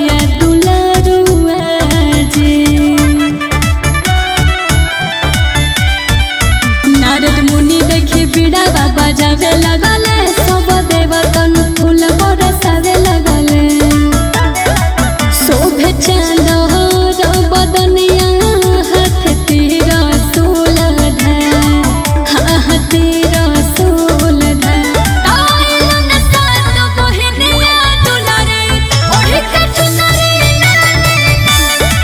मैया दुलारुआ जी। नारद मुनि देखी बीड़ा बाबा जावे लगले, सब देवतन फूल बरसावे लगले। शोभे चांद बदनिया हाथ तीर सूल धर, हाथ तीर सूल धर। ताइलन सात बहनिया दुलारे, ओढ़ी के चुनरी लाले।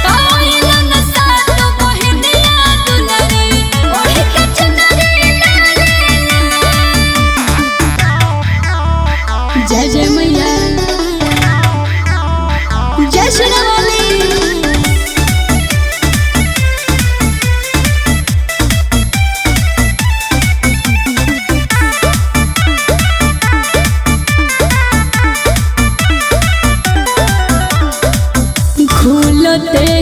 ताइलन सात बहनिया दुलारे, ओढ़ी के चुनरी लाले। जय जय मैया, जय शेरावाली। खुलते